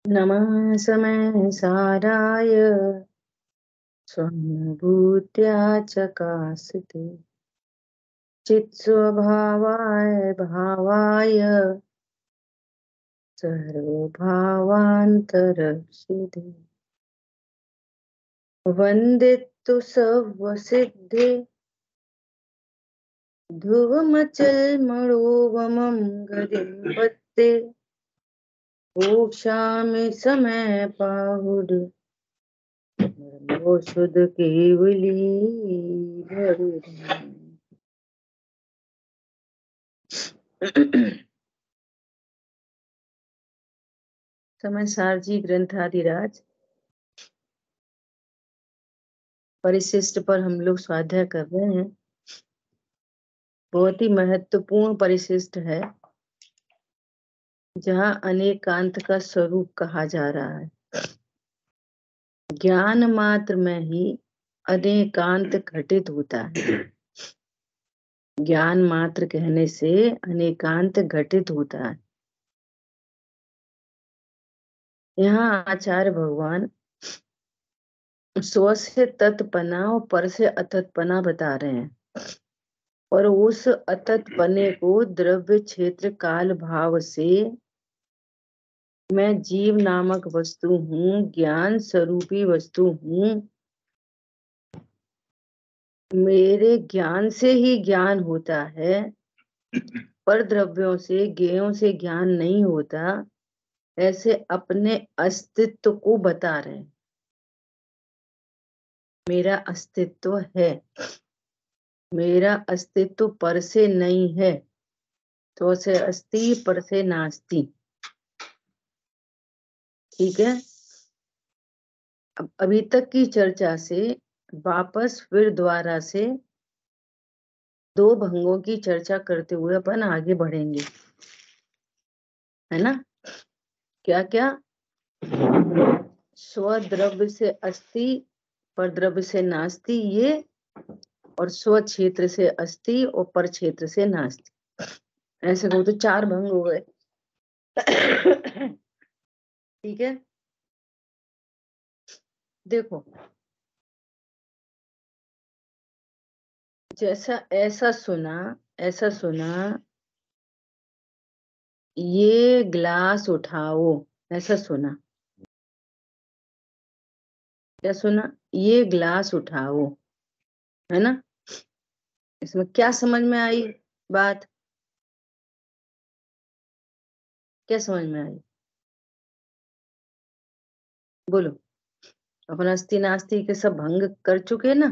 नमः समय साराय स्वनुभूत्या चकास्ते चित्स्वभावाय भावाय सर्वभावान्तरक्षिते वन्दितु सर्वसिद्धे ध्रुवमचलमणोवमं गतिं पत्ते मोक्षामि समय पाहुड शुद्ध केवली भरुधाम। समय सारजी ग्रंथादिराज परिशिष्ट पर हम लोग स्वाध्याय कर रहे हैं। बहुत ही महत्वपूर्ण परिशिष्ट है जहाँ अनेकांत का स्वरूप कहा जा रहा है। ज्ञान मात्र में ही अनेकांत घटित होता है। ज्ञान मात्र कहने से अनेकांत घटित होता है। यहाँ आचार्य भगवान स्व से तत्पना और पर से अतत्पना बता रहे हैं और उस अतत्पने को द्रव्य क्षेत्र काल भाव से मैं जीव नामक वस्तु हूँ, ज्ञान स्वरूपी वस्तु हूँ, मेरे ज्ञान से ही ज्ञान होता है, पर द्रव्यों से ज्ञेयों से ज्ञान नहीं होता, ऐसे अपने अस्तित्व को बता रहे हैं। मेरा अस्तित्व है, मेरा अस्तित्व पर से नहीं है, तो से अस्ति पर से नास्ति। ठीक है। अब अभी तक की चर्चा से वापस फिर दोबारा से दो भंगों की चर्चा करते हुए अपन आगे बढ़ेंगे, है ना। क्या क्या? स्वद्रव्य से अस्ति, पर द्रव्य से नास्ति, ये, और स्व क्षेत्र से अस्ति और पर क्षेत्र से नास्ति। ऐसे कहो तो चार भंग हो गए। ठीक है। देखो, जैसा ऐसा सुना ये ग्लास उठाओ, ऐसा सुना। क्या सुना? ये ग्लास उठाओ, है ना। इसमें क्या समझ में आई बात? क्या समझ में आई? बोलो। अपन अस्ति नास्ति के सब भंग कर चुके ना।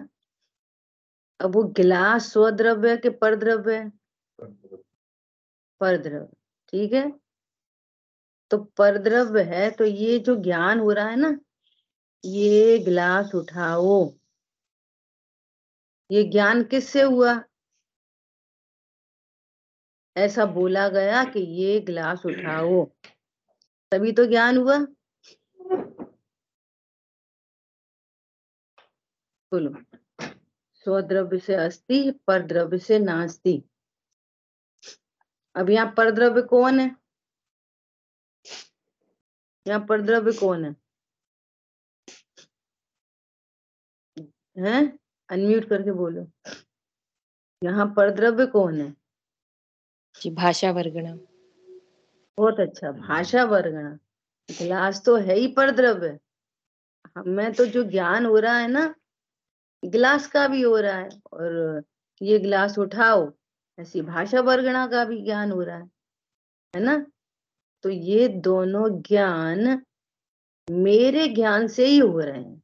अब वो गिलास स्वद्रव्य है कि परद्रव्य है? परद्रव्य। ठीक है। तो परद्रव्य है, तो ये जो ज्ञान हो रहा है ना, ये गिलास उठाओ, ये ज्ञान किससे हुआ? ऐसा बोला गया कि ये गिलास उठाओ, तभी तो ज्ञान हुआ। बोलो। स्वद्रव्य से अस्ति, पर द्रव्य से नास्ति। अब यहाँ पर द्रव्य कौन है? यहाँ पर द्रव्य कौन है? हैं? अनम्यूट करके बोलो। यहाँ पर द्रव्य कौन है? जी, भाषा वर्गण। बहुत अच्छा, भाषा वर्गण। गिलास तो है ही पर द्रव्य। हमें तो जो ज्ञान हो रहा है ना, गिलास का भी हो रहा है, और ये गिलास उठाओ, ऐसी भाषा वर्गणा का भी ज्ञान हो रहा है ना। तो ये दोनों ज्ञान मेरे ज्ञान से ही हो रहे हैं।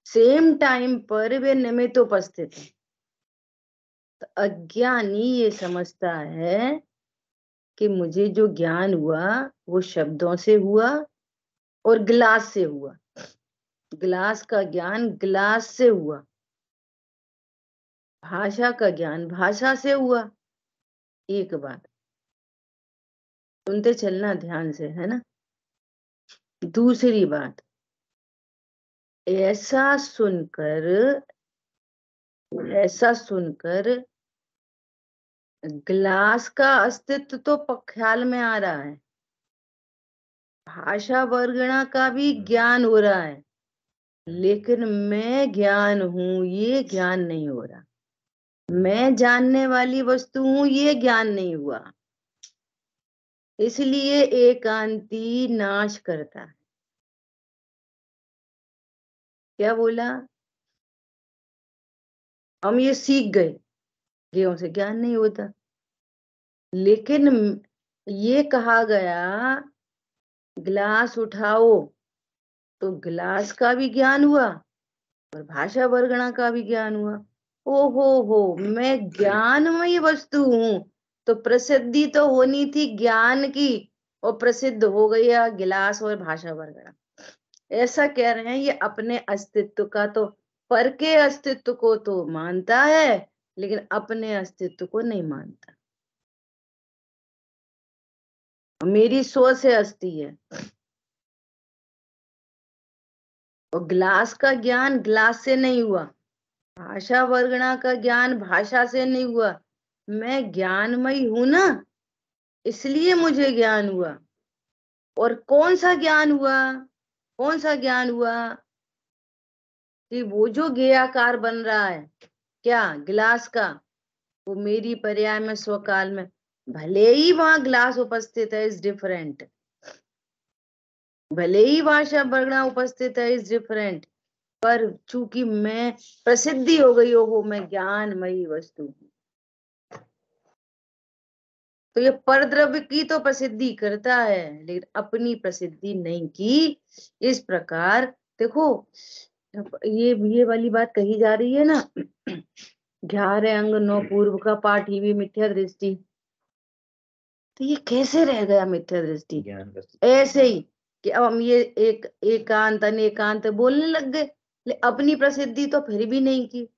सेम टाइम पर वे निमित्त उपस्थित है। तो अज्ञानी ये समझता है कि मुझे जो ज्ञान हुआ वो शब्दों से हुआ और गिलास से हुआ। गिलास का ज्ञान गिलास से हुआ, भाषा का ज्ञान भाषा से हुआ। एक बात सुनते चलना ध्यान से, है ना। दूसरी बात, ऐसा सुनकर गिलास का अस्तित्व तो ख्याल में आ रहा है, भाषा वर्गणा का भी ज्ञान हो रहा है, लेकिन मैं ज्ञान हूं ये ज्ञान नहीं हो रहा। मैं जानने वाली वस्तु हूं ये ज्ञान नहीं हुआ। इसलिए एकांती नाश करता है। क्या बोला? हम ये सीख गए, गेहूं से ज्ञान नहीं होता। लेकिन ये कहा गया गिलास उठाओ, तो गिलास का भी ज्ञान हुआ और भाषा वर्गणा का भी ज्ञान हुआ। ओ हो, मैं ज्ञानमयी वस्तु हूं, तो प्रसिद्धि तो होनी थी ज्ञान की, और प्रसिद्ध हो गया गिलास और भाषा वर्गणा। ऐसा कह रहे हैं, ये अपने अस्तित्व का तो, पर के अस्तित्व को तो मानता है, लेकिन अपने अस्तित्व को नहीं मानता। मेरी सोच से अस्थि है। और ग्लास का ज्ञान ग्लास से नहीं हुआ, भाषा वर्गणा का ज्ञान भाषा से नहीं हुआ। मैं ज्ञानमयी हूं ना, इसलिए मुझे ज्ञान हुआ। और कौन सा ज्ञान हुआ? कौन सा ज्ञान हुआ? कि वो जो गेयाकार बन रहा है, क्या गिलास का, वो मेरी पर्याय में स्वकाल में, भले ही वहां ग्लास उपस्थित है इज डिफरेंट, भले ही भाषा वर्गणा उपस्थित है इज डिफरेंट, पर चूंकि मैं प्रसिद्धि हो गई हो, मैं ज्ञानमयी वस्तु हूं। तो ये परद्रव्य की तो प्रसिद्धि करता है, लेकिन अपनी प्रसिद्धि नहीं की। इस प्रकार देखो, ये वाली बात कही जा रही है ना, 11 अंग 9 पूर्व का पाठ ही भी मिथ्या दृष्टि। तो ये कैसे रह गया मिथ्या दृष्टि? ऐसे ही कि अब हम ये एक एकांत अनेकांत बोलने लग गए, अपनी प्रसिद्धि तो फिर भी नहीं की।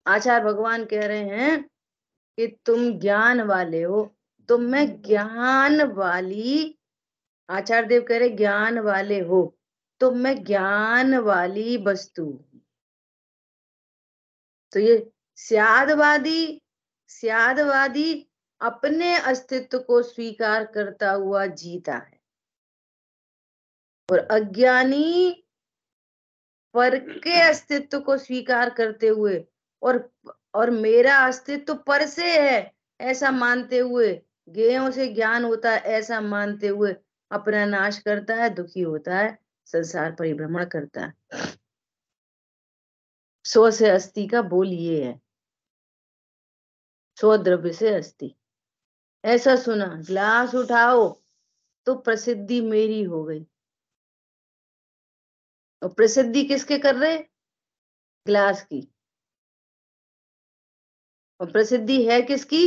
आचार्य भगवान कह रहे हैं कि तुम ज्ञान वाले हो, तो मैं ज्ञान वाली, आचार्य देव कह रहे ज्ञान वाले हो, तो मैं ज्ञान वाली वस्तु। तो ये स्यादवादी, स्यादवादी अपने अस्तित्व को स्वीकार करता हुआ जीता है, और अज्ञानी पर के अस्तित्व को स्वीकार करते हुए, और मेरा अस्तित्व पर से है ऐसा मानते हुए, ज्ञेयों से ज्ञान होता है ऐसा मानते हुए, अपना नाश करता है, दुखी होता है, संसार परिभ्रमण करता है। स्व से अस्थि का बोल ये है, स्व द्रव्य से अस्थि। ऐसा सुना, ग्लास उठाओ तो प्रसिद्धि मेरी हो गई। और प्रसिद्धि किसके कर रहे? ग्लास की। और प्रसिद्धि है किसकी?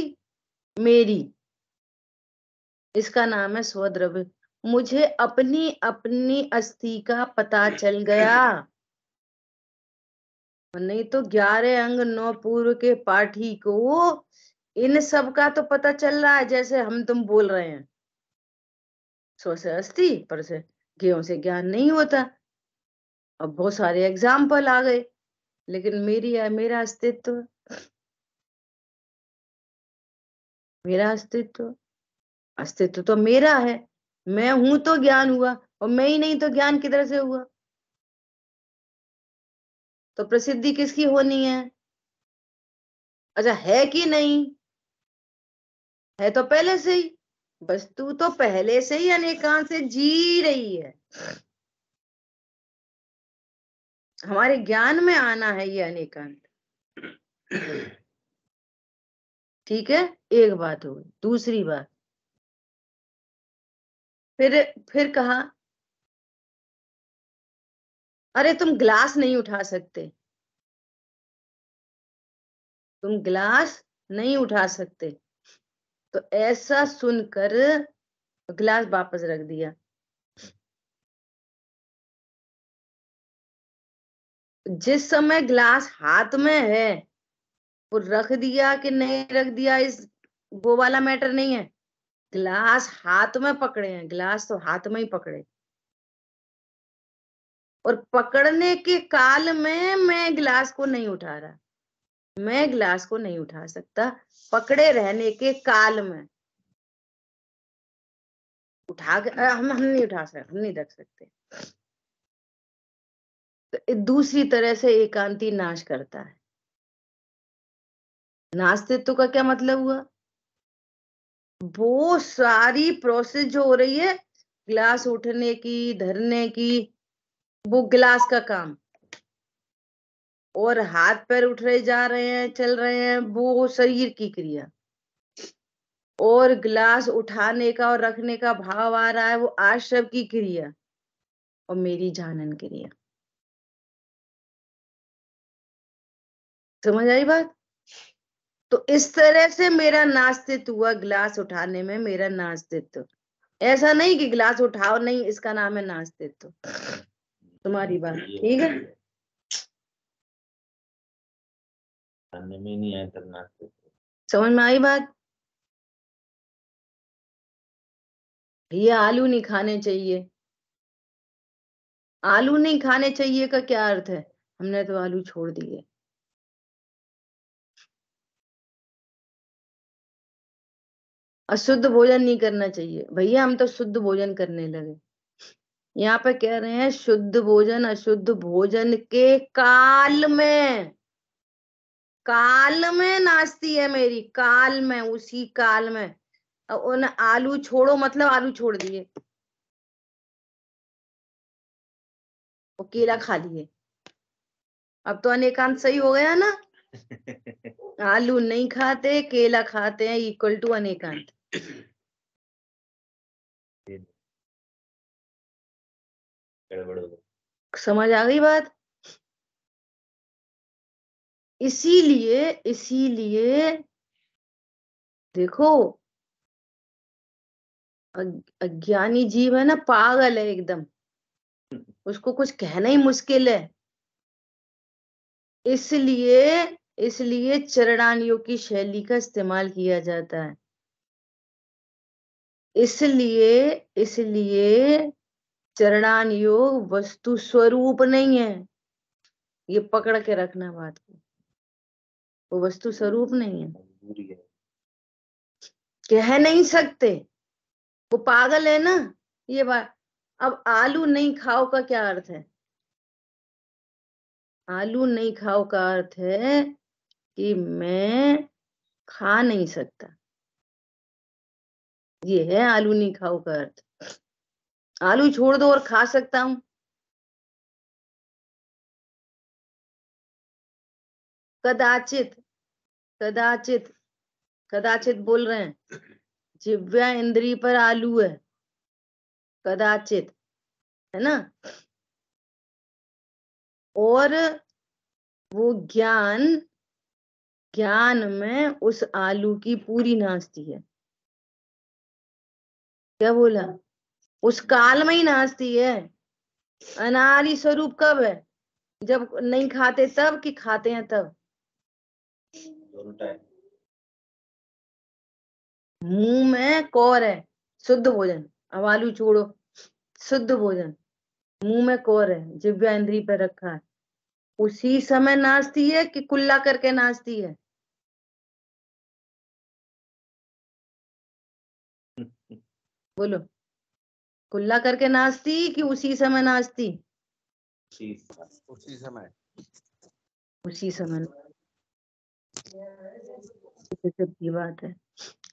मेरी। इसका नाम है स्वद्रव्य। मुझे अपनी अपनी अस्थि का पता चल गया, नहीं तो 11 अंग 9 पूर्व के पाठी को इन सब का तो पता चल रहा है जैसे हम तुम बोल रहे हैं, स्व से अस्थि पर से ज्ञेयों से ज्ञान नहीं होता। अब बहुत सारे एग्जाम्पल आ गए, लेकिन मेरा अस्तित्व, मेरा अस्तित्व, अस्तित्व तो मेरा है। मैं हूं तो ज्ञान हुआ, और मैं ही नहीं तो ज्ञान किधर से हुआ? तो प्रसिद्धि किसकी होनी है? अच्छा, है कि नहीं? है तो पहले से ही, वस्तु तो पहले से ही अनेकांत से जी रही है। हमारे ज्ञान में आना है ये अनेकांत। ठीक है, एक बात हो गई। दूसरी बात, फिर कहा, अरे तुम ग्लास नहीं उठा सकते, तुम ग्लास नहीं उठा सकते। तो ऐसा सुनकर गिलास वापस रख दिया। जिस समय ग्लास हाथ में है, वो रख दिया कि नहीं रख दिया इस वो वाला मैटर नहीं है। ग्लास हाथ में पकड़े हैं, ग्लास तो हाथ में ही पकड़े, और पकड़ने के काल में मैं गिलास को नहीं उठा रहा। मैं गिलास को नहीं उठा सकता पकड़े रहने के काल में। उठा के हम नहीं उठा सकते, हम नहीं रख सकते। तो दूसरी तरह से एकांती नाश करता है। नास्तित्व का क्या मतलब हुआ? वो सारी प्रोसेस जो हो रही है गिलास उठने की, धरने की, वो गिलास का काम, और हाथ पैर उठ रहे जा रहे हैं, चल रहे हैं, वो शरीर की क्रिया, और गिलास उठाने का और रखने का भाव आ रहा है, वो आश्रव की क्रिया और मेरी जानन क्रिया। समझ आई बात? तो इस तरह से मेरा नास्तित्व हुआ गिलास उठाने में, मेरा नास्तित्व। ऐसा नहीं कि गिलास उठाओ नहीं, इसका नाम है नास्तित्व। तुम्हारी बात ठीक है? में नहीं आया तब नास्तित्व। समझ में आई बात? ये आलू नहीं खाने चाहिए। आलू नहीं खाने चाहिए का क्या अर्थ है? हमने तो आलू छोड़ दिए। अशुद्ध भोजन नहीं करना चाहिए। भैया हम तो शुद्ध भोजन करने लगे। यहाँ पे कह रहे हैं शुद्ध भोजन अशुद्ध भोजन के काल में, काल में नास्ती है मेरी, काल में, उसी काल में। उन आलू छोड़ो मतलब आलू छोड़ दिए, वो केला खा लिए। अब तो अनेकांत सही हो गया ना? आलू नहीं खाते, केला खाते हैं, इक्वल टू अनेकांत। समझ आ गई बात? इसीलिए इसीलिए देखो, अज्ञानी जीव है ना, पागल है एकदम, उसको कुछ कहना ही मुश्किल है। इसलिए इसलिए चरणान योग की शैली का इस्तेमाल किया जाता है। इसलिए इसलिए चरणान योग वस्तु स्वरूप नहीं है। ये पकड़ के रखना बात को, वो वस्तु स्वरूप नहीं है, कह नहीं सकते। वो पागल है ना, ये बात। अब आलू नहीं खाओ का क्या अर्थ है? आलू नहीं खाओ का अर्थ है कि मैं खा नहीं सकता। ये है आलू नहीं खाओ का अर्थ। आलू छोड़ दो और खा सकता हूं। कदाचित कदाचित कदाचित बोल रहे हैं, जिह्वा इंद्री पर आलू है, कदाचित, है ना? और वो ज्ञान, ज्ञान में उस आलू की पूरी नास्ती है। क्या बोला? उस काल में ही नास्ती है। अनादि स्वरूप कब है? जब नहीं खाते तब, कि खाते हैं तब? मुंह में कौर है, शुद्ध भोजन। अब आलू छोड़ो, शुद्ध भोजन, मुंह में कौर है, जिह्वा इंद्री पे रखा है, उसी समय नाचती है कि कुल्ला करके नाचती है? बोलो, कुल्ला करके नाचती कि उसी समय नाचती? उसी समय। उसी समय की बात है।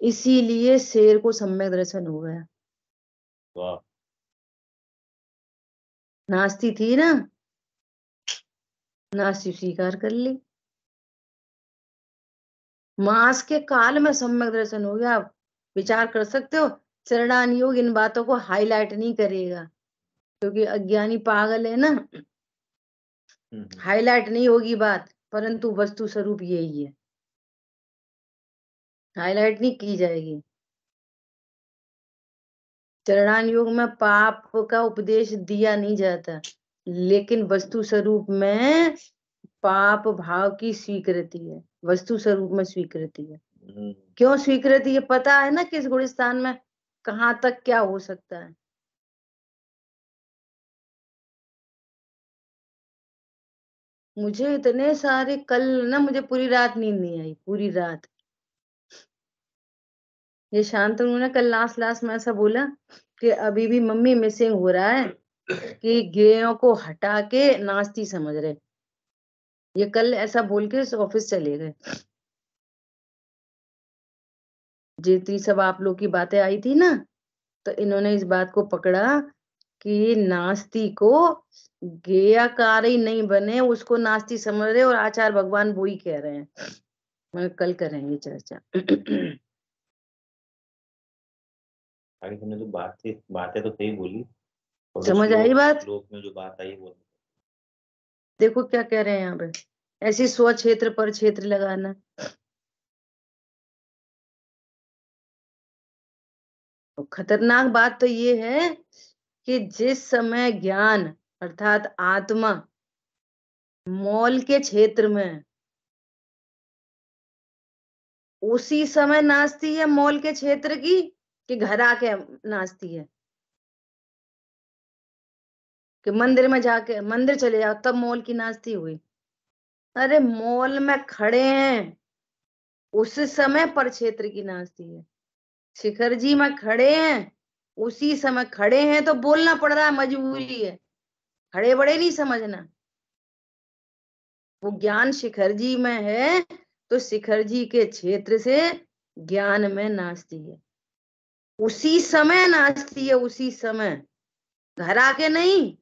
इसीलिए शेर को सम्यक दर्शन हो गया। वाह। नाचती थी ना, नास्ती स्वीकार कर ली। मांस के काल में सम्यक दर्शन हो गया। आप विचार कर सकते हो, चरणान योग इन बातों को हाईलाइट नहीं करेगा, क्योंकि अज्ञानी पागल है ना। हाईलाइट नहीं होगी बात, परंतु वस्तु स्वरूप यही है, हाईलाइट नहीं की जाएगी। चरणान योग में पाप का उपदेश दिया नहीं जाता, लेकिन वस्तु स्वरूप में पाप भाव की स्वीकृति है, वस्तु स्वरूप में स्वीकृति है। क्यों स्वीकृति है? पता है ना किस गुणस्थान में कहां तक क्या हो सकता है। मुझे इतने सारे कल ना, मुझे पूरी रात नींद नहीं आई, पूरी रात। ये शांतनु ने कल लास्ट में ऐसा बोला कि अभी भी मम्मी मिसिंग हो रहा है, कि गेयों को हटा के नास्ती समझ रहे। ये कल ऐसा बोल के ऑफिस चले गए। जितनी सब आप लोग की बातें आई थी ना, तो इन्होंने इस बात को पकड़ा कि नास्ती को गेयाकारी नहीं बने, उसको नास्ती समझ रहे, और आचार्य भगवान वो ही कह रहे हैं। मैं कल करेंगे चर्चा। आगे तुमने जो बातें तो सही बोली, और समझ आई बात? श्लोक में जो बात आई वो देखो क्या कह रहे हैं यहाँ पे, ऐसी स्व क्षेत्र पर क्षेत्र लगाना। तो खतरनाक बात तो ये है कि जिस समय ज्ञान अर्थात आत्मा मॉल के क्षेत्र में, उसी समय नाचती है मॉल के क्षेत्र की, कि घर आके नाचती है, कि मंदिर में जाके, मंदिर चले जाओ तब मॉल की नाचती हुई। अरे मॉल में खड़े हैं उस समय पर क्षेत्र की नाचती है। शिखर जी में खड़े हैं उसी समय, खड़े हैं तो बोलना पड़ रहा है, मजबूरी है, खड़े बड़े नहीं समझना। वो ज्ञान शिखर जी में है तो शिखर जी के क्षेत्र से ज्ञान में नाचती है, उसी समय नाचती है, उसी समय, घर आके नहीं।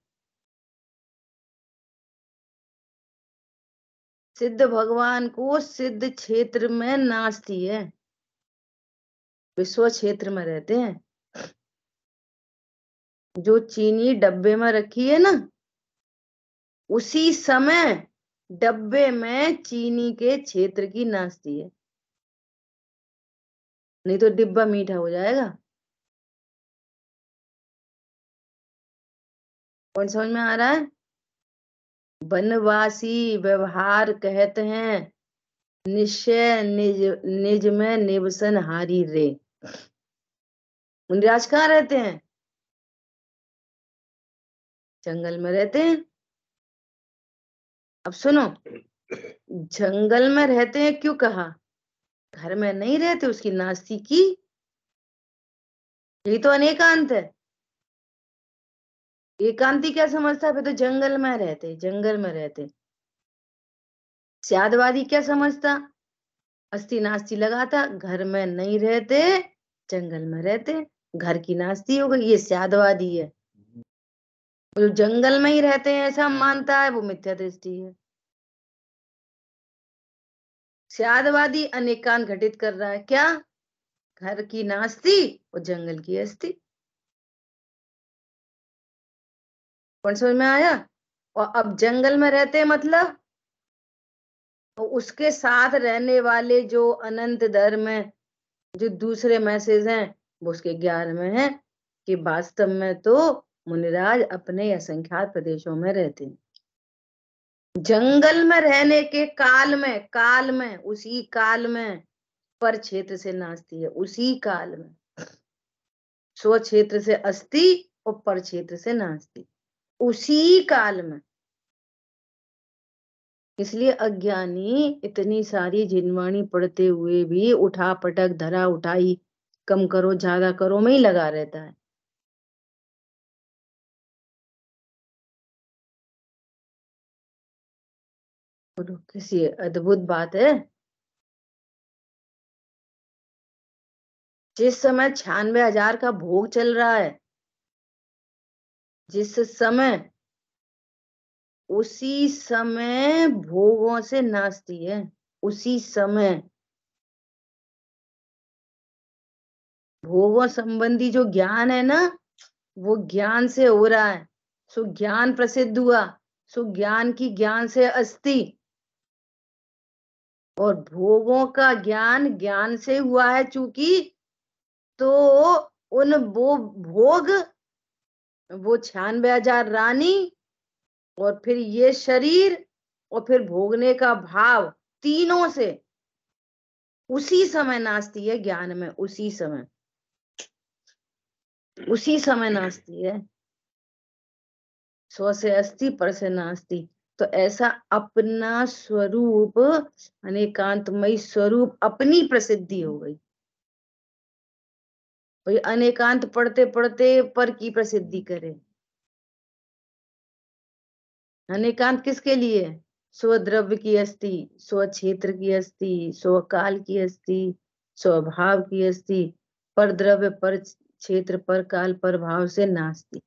सिद्ध भगवान को सिद्ध क्षेत्र में नाचती है, विश्व क्षेत्र में रहते हैं। जो चीनी डब्बे में रखी है ना, उसी समय डब्बे में चीनी के क्षेत्र की नाचती है, नहीं तो डिब्बा मीठा हो जाएगा। कौन समझ में आ रहा है? वनवासी व्यवहार कहते हैं, निश्चय निज निज में निवसन हारी रे। मुनिराज कहाँ रहते हैं? जंगल में रहते हैं। अब सुनो, जंगल में रहते हैं क्यों कहा, घर में नहीं रहते, उसकी नास्ती की, यही तो अनेकांत है। एकांती क्या समझता है? फिर तो जंगल में रहते, जंगल में रहते। स्यादवादी क्या समझता? अस्थि नास्ती लगाता, घर में नहीं रहते, जंगल में रहते, घर की नास्ती हो गई, ये स्यादवादी है। जो जंगल में ही रहते हैं ऐसा मानता है, वो मिथ्या दृष्टि है। स्यादवादी अनेकांत घटित कर रहा है, क्या? घर की नास्ती और जंगल की अस्थि। कौन समझ में आया? और अब जंगल में रहते हैं मतलब, तो उसके साथ रहने वाले जो अनंत धर्म है, जो दूसरे मैसेज हैं, वो उसके ज्ञान में है कि वास्तव में तो मुनिराज अपने असंख्यात प्रदेशों में रहते हैं। जंगल में रहने के काल में उसी काल में पर क्षेत्र से नाचती है, उसी काल में स्व क्षेत्र से अस्थि और पर क्षेत्र से नाचती, उसी काल में। इसलिए अज्ञानी इतनी सारी जिनवाणी पढ़ते हुए भी उठा पटक धरा उठाई, कम करो ज्यादा करो में ही लगा रहता है। बोलो, किसी अद्भुत बात है। जिस समय 96,000 का भोग चल रहा है, जिस समय, उसी समय भोगों से नाचती है, उसी समय भोगों संबंधी जो ज्ञान है ना, वो ज्ञान से हो रहा है। सो ज्ञान प्रसिद्ध हुआ, सो ज्ञान की ज्ञान से अस्थि, और भोगों का ज्ञान ज्ञान से हुआ है चूंकि, तो उन वो भोग, वो 96,000 रानी, और फिर ये शरीर, और फिर भोगने का भाव, तीनों से उसी समय नाचती है ज्ञान में, उसी समय, उसी समय नाचती है। स्व से अस्थि, पर से नास्ती। तो ऐसा अपना स्वरूप, अनेकांतमयी स्वरूप अपनी प्रसिद्धि हो गई। भाई अनेकांत पढ़ते पढ़ते पर की प्रसिद्धि करे। अनेकांत किसके लिए? स्वद्रव्य की अस्थि, स्वक्षेत्र की अस्थि, स्वकाल की अस्थि, स्वभाव की अस्थि, पर द्रव्य पर क्षेत्र पर काल पर भाव से नास्ति।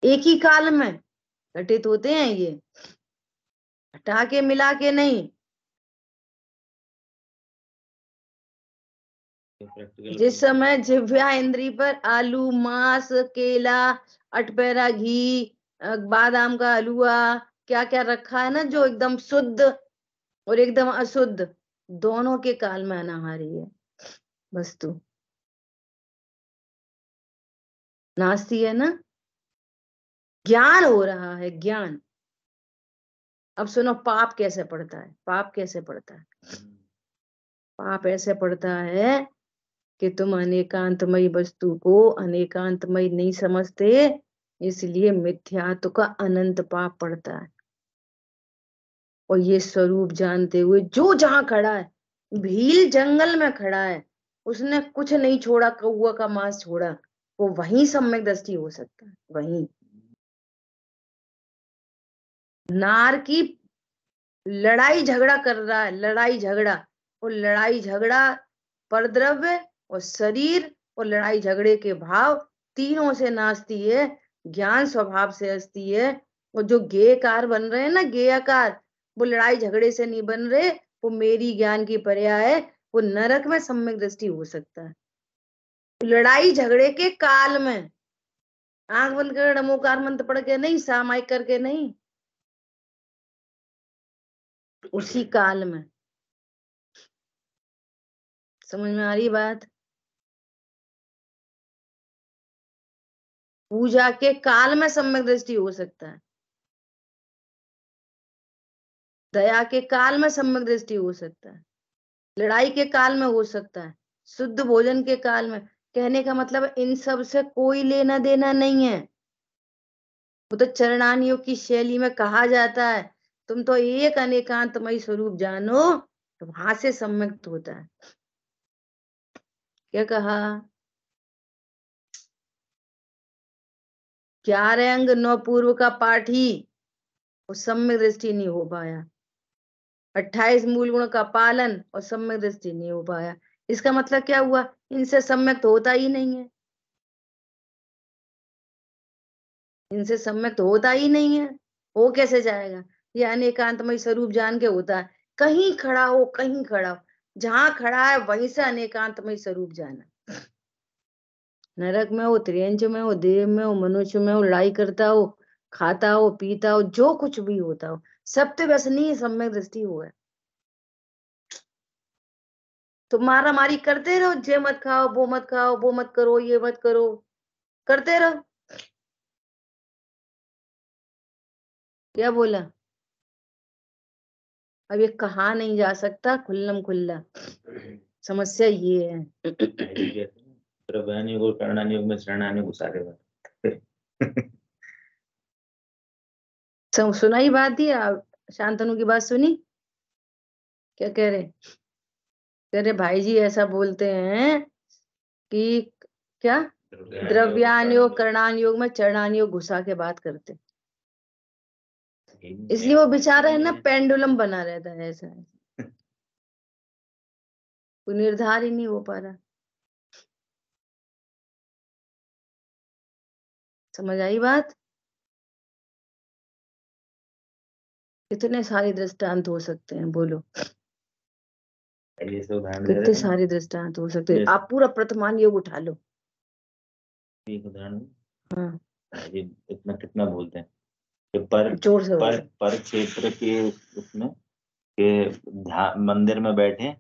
एक ही काल में घटित होते हैं ये, हटा के मिला के नहीं। जिस समय जिह्वा इंद्री पर आलू, मांस, केला, अटपैरा घी, बादाम का हलवा, क्या क्या रखा है ना, जो एकदम शुद्ध और एकदम अशुद्ध दोनों के काल में अनाहारी है वस्तु, नास्ती है ना। ज्ञान हो रहा है, ज्ञान। अब सुनो पाप कैसे पड़ता है। पाप कैसे पड़ता है? पाप ऐसे पड़ता है कि तुम अनेकांतमयी वस्तु को अनेकांतमयी नहीं समझते, इसलिए मिथ्यात्व का अनंत पाप पड़ता है। और ये स्वरूप जानते हुए जो जहां खड़ा है, भील जंगल में खड़ा है, उसने कुछ नहीं छोड़ा, कौआ का मांस छोड़ा, वो वहीं सम्यक दृष्टि हो सकता है। वहीं नार की लड़ाई झगड़ा कर रहा है, लड़ाई झगड़ा, और लड़ाई झगड़ा परद्रव्य और शरीर और लड़ाई झगड़े के भाव तीनों से नास्ती है, ज्ञान स्वभाव से अस्ती है। और जो गेयकार बन रहे हैं ना, गेयकार, वो लड़ाई झगड़े से नहीं बन रहे, वो मेरी ज्ञान की पर्याय है, वो नरक में सम्यक दृष्टि हो सकता है। लड़ाई झगड़े के काल में आंख बंद कर नमोकार मंत्र पढ़ के नहीं, सामायिक करके नहीं, उसी काल में। समझ में आ रही बात? पूजा के काल में सम्यक दृष्टि हो सकता है, दया के काल में सम्यक दृष्टि हो सकता है, लड़ाई के काल में हो सकता है, शुद्ध भोजन के काल में। कहने का मतलब इन सब से कोई लेना देना नहीं है। वो तो चरणान योग की शैली में कहा जाता है, तुम तो एक अनेकांतमयी स्वरूप जानो, तो वहां से सम्यक होता है। क्या कहा? 11 अंग 9 पूर्व का पाठी, वो सम्यक दृष्टि नहीं हो पाया। 28 मूल गुण का पालन और सम्यक दृष्टि नहीं हो पाया। इसका मतलब क्या हुआ? इनसे सम्यक तो होता ही नहीं है, इनसे सम्यक तो होता ही नहीं है। हो कैसे जाएगा? ये अनेकांतमय स्वरूप जान के होता है। कहीं खड़ा हो, कहीं खड़ा हो, जहां खड़ा है वहीं से अनेकांतमय स्वरूप जाना। नरक में हो, त्रियंच में हो, देव में हो, मनुष्य में हो, लड़ाई करता हो, खाता हो, पीता हो, जो कुछ भी होता हो, सत्य व्यसनी सम्यक दृष्टि हो है। तो मारा मारी करते रहो, ये मत खाओ, वो मत खाओ, वो मत करो, ये मत करो, करते रहो। क्या बोला? अब ये कहा नहीं जा सकता खुल्लम खुल्ला, समस्या ये है। प्रभुयान योग और करणान योग में शरणान योग सारे बात सुनाई बात दी आप? शांतनु की बात सुनी? क्या कह रहे? कह रहे भाई जी ऐसा बोलते हैं कि क्या द्रव्यान योग करणान योग में चरणान योग घुसा के बात करते, इसलिए वो बेचारा है ना पेंडुलम बना रहता है, ऐसा कोई निर्धार ही नहीं हो पा रहा। समझ आई बात? कितने सारे दृष्टांत हो सकते हैं, बोलो कितने सारे दृष्टांत हो सकते हैं। आप पूरा प्रथमान योग उठा लो, एक उदाहरण। हाँ ये इतना कितना बोलते हैं कि पर जोर से पर क्षेत्र के उसमें के मंदिर में बैठे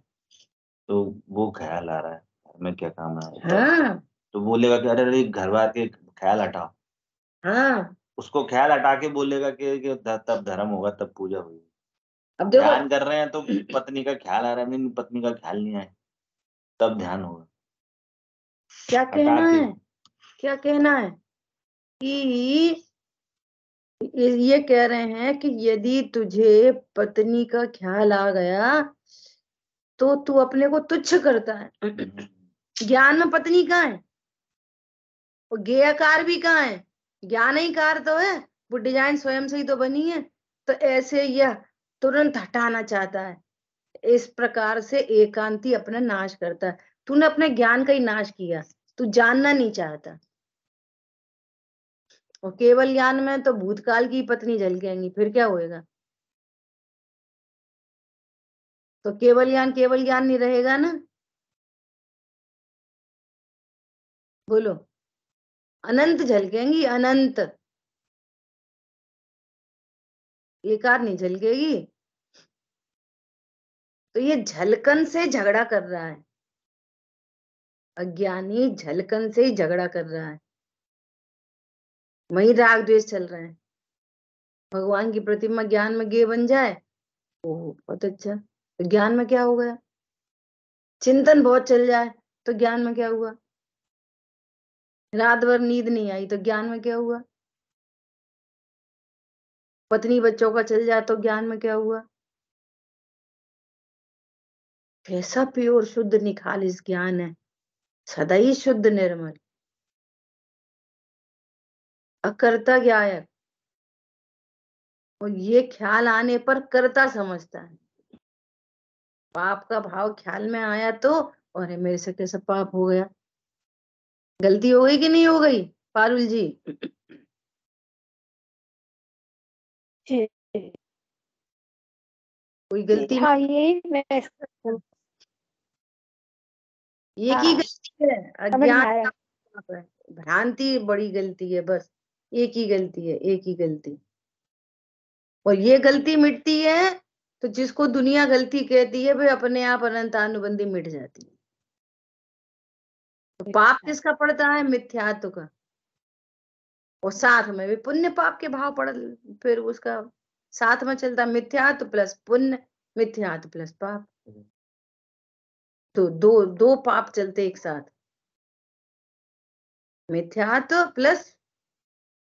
तो वो ख्याल आ रहा है घर में क्या काम है, हाँ तो बोलेगा कि अरे घर बार के ख्याल हटाओ, हाँ। उसको ख्याल हटा के बोलेगा कि तब धर्म होगा, तब पूजा होगी। अब देखो ध्यान कर रहे हैं तो पत्नी का ख्याल आ रहा है, नहीं पत्नी का ख्याल नहीं आए, तब ध्यान होगा। क्या हटा कहना के है, क्या कहना है कि ये कह रहे हैं कि यदि तुझे पत्नी का ख्याल आ गया तो तू अपने को तुच्छ करता है। ज्ञान में पत्नी कहाँ है, और ज्ञेयकार भी कहाँ है, ज्ञान ही कार तो है, वो डिजाइन स्वयं से ही तो बनी है। तो ऐसे यह तुरंत हटाना चाहता है, इस प्रकार से एकांती अपना नाश करता है। तूने अपने ज्ञान का ही नाश किया, तू जानना नहीं चाहता। और केवल ज्ञान में तो भूतकाल की पत्नी झलकेंगी, फिर क्या होएगा। तो केवल ज्ञान नहीं रहेगा ना, बोलो। अनंत झलकेंगी, अनंत, एकार नहीं झलकेगी। तो ये झलकन से झगड़ा कर रहा है, अज्ञानी झलकन से ही झगड़ा कर रहा है, वही राग द्वेष चल रहे हैं। भगवान की प्रतिमा ज्ञान में गे बन जाए, ओह बहुत अच्छा। तो ज्ञान में क्या हो गया, चिंतन बहुत चल जाए तो ज्ञान में क्या हुआ, रात भर नींद नहीं आई तो ज्ञान में क्या हुआ, पत्नी बच्चों का चल जाए तो ज्ञान में क्या हुआ। कैसा प्योर शुद्ध निखालिस ज्ञान है, सदा ही शुद्ध निर्मल, अकर्ता ज्ञायक। और ये ख्याल आने पर कर्ता समझता है। पाप का भाव ख्याल में आया तो, अरे मेरे से कैसा पाप हो गया, गलती हो गई कि नहीं हो गई पारुल जी। जी कोई गलती हाँ, यही मैं एक ही हाँ, गलती है, समझ में अज्ञान आया। का पाप है, भ्रांति बड़ी गलती है, बस एक ही गलती है, एक ही गलती। और ये गलती मिटती है तो जिसको दुनिया गलती कहती है वे अपने आप अनंतानुबंधी मिट जाती है। तो पाप किसका पड़ता है, मिथ्यात्व का, और साथ में भी पुण्य पाप के भाव पड़, फिर उसका साथ में चलता मिथ्यात्व प्लस पुण्य, मिथ्यात्व प्लस पाप। तो दो दो पाप चलते एक साथ, मिथ्यात्व प्लस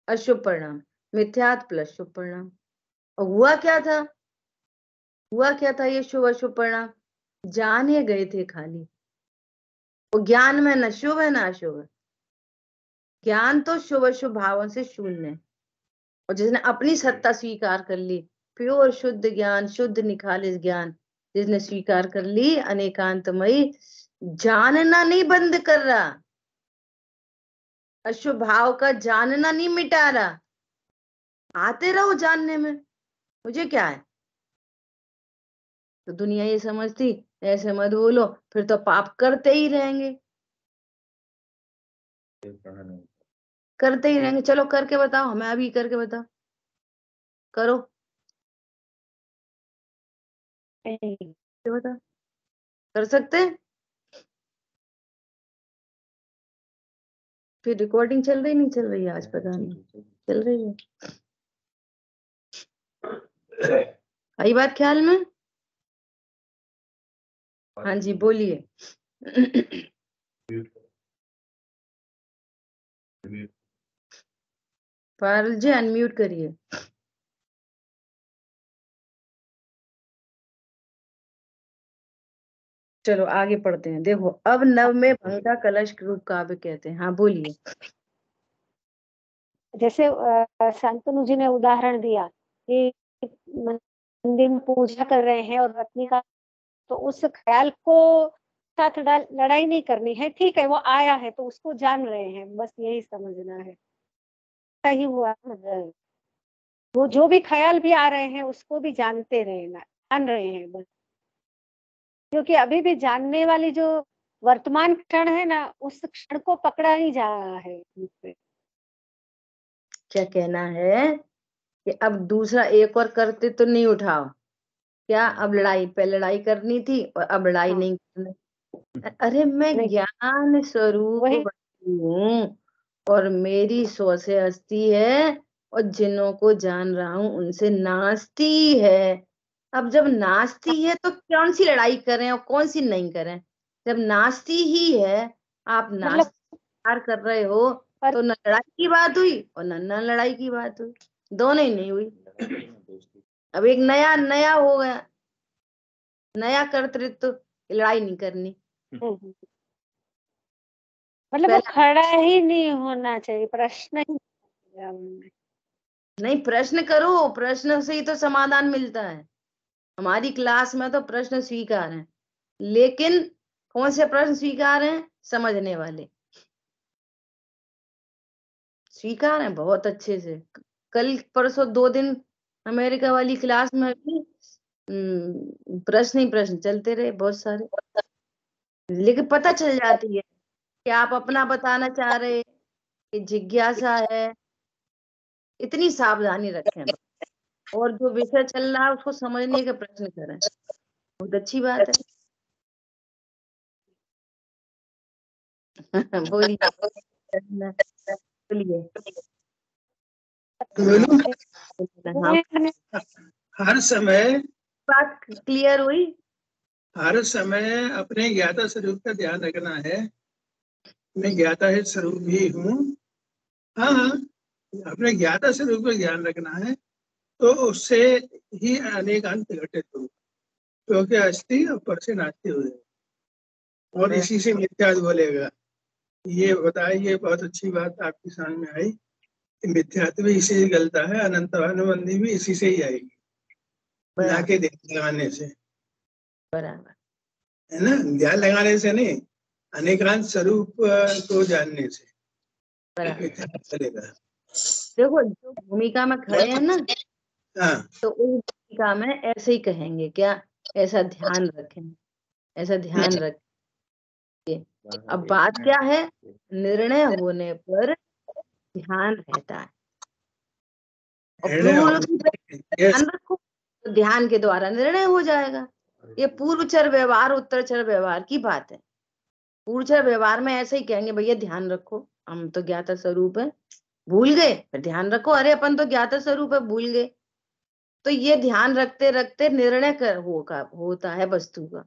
अशुभ परिणाम, मिथ्यात्व प्लस शुभ परिणाम। और हुआ क्या था ये शुभ अशुभ परिणाम, जाने गए थे खाली। वो ज्ञान में न शुभ है न अशुभ है, ज्ञान तो शुभ अशुभ भावों से शून्य है। और जिसने अपनी सत्ता स्वीकार कर ली, प्योर शुद्ध ज्ञान, शुद्ध निखालिस ज्ञान जिसने स्वीकार कर ली, अनेकांतमयी, जानना नहीं बंद कर रहा, अशुभ भाव का जानना नहीं मिटा रहा, आते रहो जानने में, मुझे क्या है। तो दुनिया ये समझती ऐसे मत बोलो, फिर तो पाप करते ही रहेंगे, करते ही रहेंगे। चलो करके बताओ, हमें अभी करके बताओ, करो, बताओ, कर सकते हैं। फिर रिकॉर्डिंग चल रही नहीं चल रही है आज, पता नहीं, चल रही है। आई बात ख्याल में, हाँ जी बोलिए। पारुल जी अनम्यूट करिए। चलो आगे पढ़ते हैं। देखो अब नव में भंग का कलश रूप काव्य कहते हैं। हाँ बोलिए। जैसे शांतनु जी ने उदाहरण दिया कि मंदिर में पूजा कर रहे हैं और पत्नी का, तो उस ख्याल को साथ लड़ाई नहीं करनी है, ठीक है, वो आया है तो उसको जान रहे हैं, बस यही समझना है। सही हुआ, वो जो भी ख्याल भी आ रहे हैं उसको भी जानते रहना, जान रहे हैं बस, क्योंकि अभी भी जानने वाली जो वर्तमान क्षण है ना, उस क्षण को पकड़ा नहीं जा रहा है मुझसे। क्या कहना है कि अब दूसरा एक और करते तो नहीं उठाओ, क्या अब लड़ाई पे लड़ाई करनी थी और अब लड़ाई हाँ, नहीं करनी। अरे मैं नहीं, ज्ञान स्वरूप वही बनी हूँ और मेरी सौ से हस्ती है, और जिन्हों को जान रहा हूं उनसे नास्ती है। अब जब नास्ती है तो कौन सी लड़ाई करें और कौन सी नहीं करें, जब नास्ती ही है, आप मतलब नास्ती कर रहे हो, पर तो न लड़ाई की बात हुई और न लड़ाई की बात हुई। दोनों ही नहीं हुई। अब एक नया नया हो गया, नया कर्तृत्व, लड़ाई नहीं करनी। मतलब वो खड़ा ही नहीं होना चाहिए, प्रश्न ही नहीं, प्रश्न करो, प्रश्न से ही तो समाधान मिलता है। हमारी क्लास में तो प्रश्न स्वीकार हैं, लेकिन कौन से प्रश्न स्वीकार हैं? समझने वाले स्वीकार हैं बहुत अच्छे से। कल परसों 2 दिन अमेरिका वाली क्लास में भी प्रश्न ही प्रश्न चलते रहे बहुत सारे, लेकिन पता चल जाती है कि आप अपना बताना चाह रहे कि जिज्ञासा है। इतनी सावधानी रखें, और जो विषय चल रहा है उसको समझने का प्रश्न करें, बहुत अच्छी बात है। बोलिए बोलिए। हाँ, हर समय बात क्लियर हुई? हर समय अपने ज्ञाता स्वरूप का ध्यान रखना है। मैं ज्ञाता है स्वरूप ही हूँ। हाँ हाँ, अपने ज्ञाता स्वरूप का ध्यान रखना है, तो उससे ही अनेकांत घटित हो, क्योंकि अस्थि और पर से नास्ति हो जाएगा, और इसी से मिथ्यात्व बोलेगा। ये बताइए, बहुत अच्छी बात आपकी समझ में आई कि मिथ्यात्व भी इसी से गलता है, अनंतानुबंधी भी इसी से ही आएगी, ना के ध्यान लगाने से। बराबर है ना, ध्यान लगाने से नहीं, अनेकांत स्वरूप को जानने से चलेगा। देखो, जो भूमिका में खड़े हैं ना, हाँ, तो उस भूमिका में ऐसे ही कहेंगे क्या, ऐसा ध्यान रखें, ऐसा ध्यान रखें। अब बात क्या है, निर्णय होने पर ध्यान रहता है, और पूर्व ध्यान रखो तो ध्यान के द्वारा निर्णय हो जाएगा। ये पूर्वचर व्यवहार उत्तरचर व्यवहार की बात है। पूर्वचर व्यवहार में ऐसे ही कहेंगे, भैया ध्यान रखो, हम तो ज्ञाता स्वरूप है, भूल गए, फिर ध्यान रखो, अरे अपन तो ज्ञाता स्वरूप है, भूल गए। तो ये ध्यान रखते रखते निर्णय होता है वस्तु का,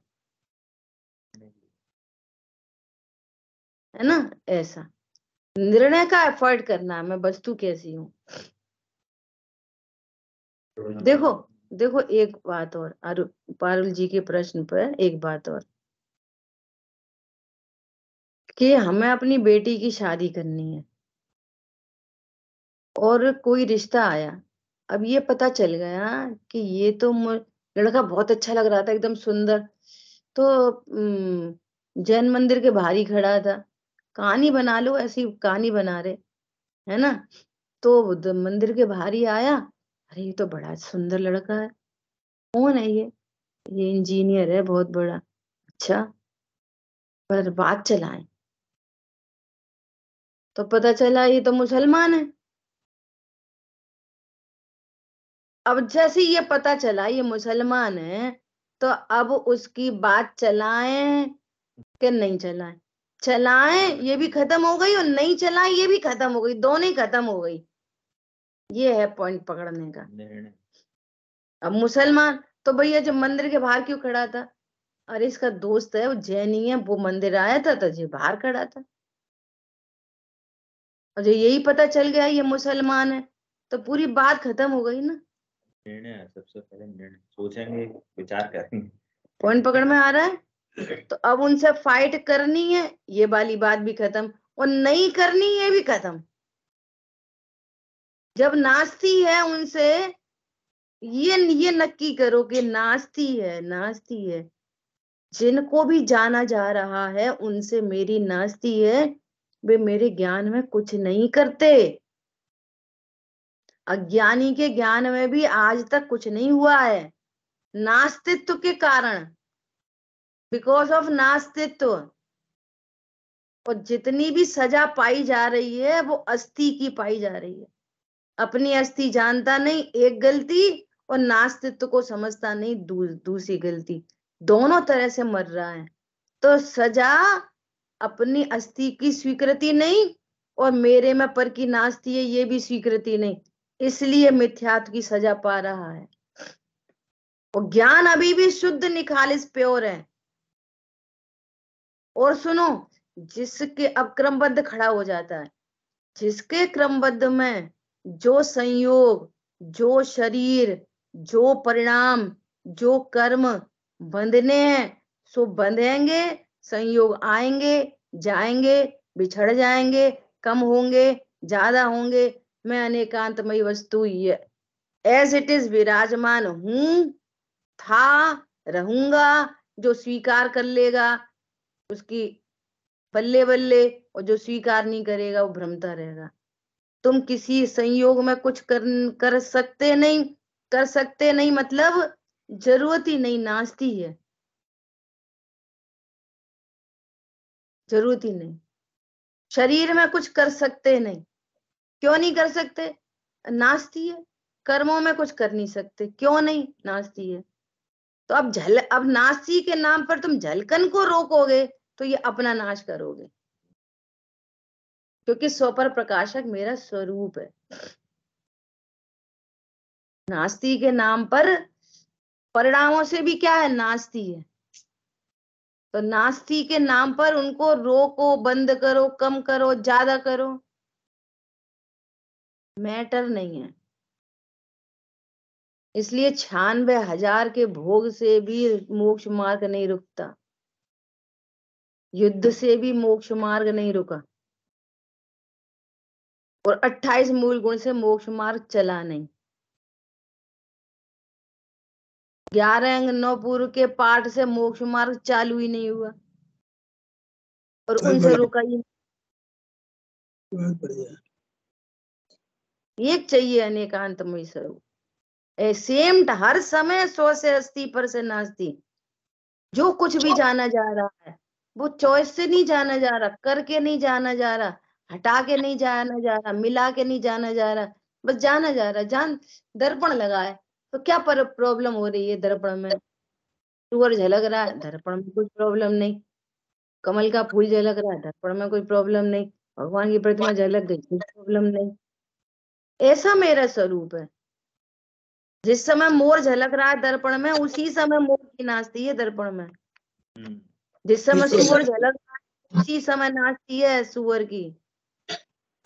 है ना। ऐसा निर्णय का एफर्ट करना, मैं वस्तु कैसी हूँ। देखो देखो, एक बात और, पारुल जी के प्रश्न पर एक बात और, कि हमें अपनी बेटी की शादी करनी है और कोई रिश्ता आया। अब ये पता चल गया कि ये तो लड़का बहुत अच्छा लग रहा था, एकदम सुंदर, तो जैन मंदिर के बाहर ही खड़ा था। कहानी बना लो, ऐसी कहानी बना रहे, है ना। तो मंदिर के बाहर ही आया, अरे ये तो बड़ा सुंदर लड़का है, कौन है ये इंजीनियर है बहुत बड़ा, अच्छा, पर बात चलाएं तो पता चला ये तो मुसलमान है। अब जैसे ये पता चला ये मुसलमान है, तो अब उसकी बात चलाएं कि नहीं चलाएं? चलाएं ये भी खत्म हो गई, और नहीं चलाएं ये भी खत्म हो गई, दोनों ही खत्म हो गई। ये है पॉइंट पकड़ने का। अब मुसलमान तो भैया जब मंदिर के बाहर क्यों खड़ा था? अरे इसका दोस्त है, वो जैनी है, वो मंदिर आया था तो ये बाहर खड़ा था। और जो यही पता चल गया ये मुसलमान है, तो पूरी बात खत्म हो गई ना। निर्णय सबसे पहले निर्णय सोचेंगे, विचार करेंगे। पॉइंट पकड़ में आ रहा है? तो अब उनसे फाइट करनी है, ये वाली बात भी खत्म, और नहीं करनी ये भी खत्म। जब नास्ती है उनसे, ये नक्की करो कि नास्ती है, नास्ती है। जिनको भी जाना जा रहा है उनसे मेरी नास्ती है, वे मेरे ज्ञान में कुछ नहीं करते। अज्ञानी के ज्ञान में भी आज तक कुछ नहीं हुआ है, नास्तित्व के कारण, बिकॉज ऑफ नास्तित्व। और जितनी भी सजा पाई जा रही है वो अस्थि की पाई जा रही है। अपनी अस्थि जानता नहीं, एक गलती, और नास्तित्व को समझता नहीं, दूसरी गलती, दोनों तरह से मर रहा है। तो सजा अपनी अस्थि की स्वीकृति नहीं, और मेरे में पर की नास्ती है ये भी स्वीकृति नहीं, इसलिए मिथ्यात्व की सजा पा रहा है। और ज्ञान अभी भी शुद्ध निखालिस प्योर है। और सुनो, जिसके अब क्रमबद्ध खड़ा हो जाता है, जिसके क्रमबद्ध में जो संयोग, जो शरीर, जो परिणाम, जो कर्म बंधने हैं सो बंधेंगे, संयोग आएंगे जाएंगे, बिछड़ जाएंगे, कम होंगे ज्यादा होंगे। मैं अनेकांतमयी वस्तु एज इट इज विराजमान हूं, था, रहूंगा। जो स्वीकार कर लेगा उसकी बल्ले बल्ले, और जो स्वीकार नहीं करेगा वो भ्रमता रहेगा। तुम किसी संयोग में कुछ कर सकते नहीं, कर सकते नहीं मतलब जरूरत ही नहीं, नास्ती है, जरूरत ही नहीं। शरीर में कुछ कर सकते नहीं, क्यों नहीं कर सकते? नास्ती है। कर्मों में कुछ कर नहीं सकते, क्यों नहीं? नास्ती है। तो अब नास्ती के नाम पर तुम झलकन को रोकोगे तो ये अपना नाश करोगे, क्योंकि स्वपर प्रकाशक मेरा स्वरूप है। नास्ती के नाम पर परिणामों से भी क्या है? नास्ती है। तो नास्ती के नाम पर उनको रोको, बंद करो, कम करो, ज्यादा करो, मैटर नहीं है। इसलिए 96,000 के भोग से भी मोक्ष मार्ग नहीं रुकता, युद्ध से भी मोक्ष मार्ग नहीं रुका, और 28 मूल गुण से मोक्ष मार्ग चला नहीं। 11 अंग 9 पूर्व के पाठ से मोक्ष मार्ग चालू ही नहीं हुआ, और उनसे रुका ही। बहुत बढ़िया। एक चाहिए अनेकांतमयी स्वरूप, सेम हर समय 100 से 80 से नास्ती। जो कुछ भी जाना जा रहा है वो चॉइस से नहीं जाना जा रहा, करके नहीं जाना जा रहा, हटा के नहीं जाना जा रहा, मिला के नहीं जाना जा रहा, बस जाना जा रहा। जान दर्पण लगा है तो क्या प्रॉब्लम हो रही है? दर्पण में सूअर झलक रहा है, दर्पण में कोई प्रॉब्लम नहीं। कमल का फूल झलक रहा है, दर्पण में कोई प्रॉब्लम नहीं। भगवान की प्रतिमा झलक गई, कोई प्रॉब्लम नहीं। ऐसा मेरा स्वरूप है। जिस समय मोर झलक रहा है दर्पण में, उसी समय मोर की नाचती है दर्पण में। जिस समय सूअर झलक रहा है उसी समय नाचती है सूअर की।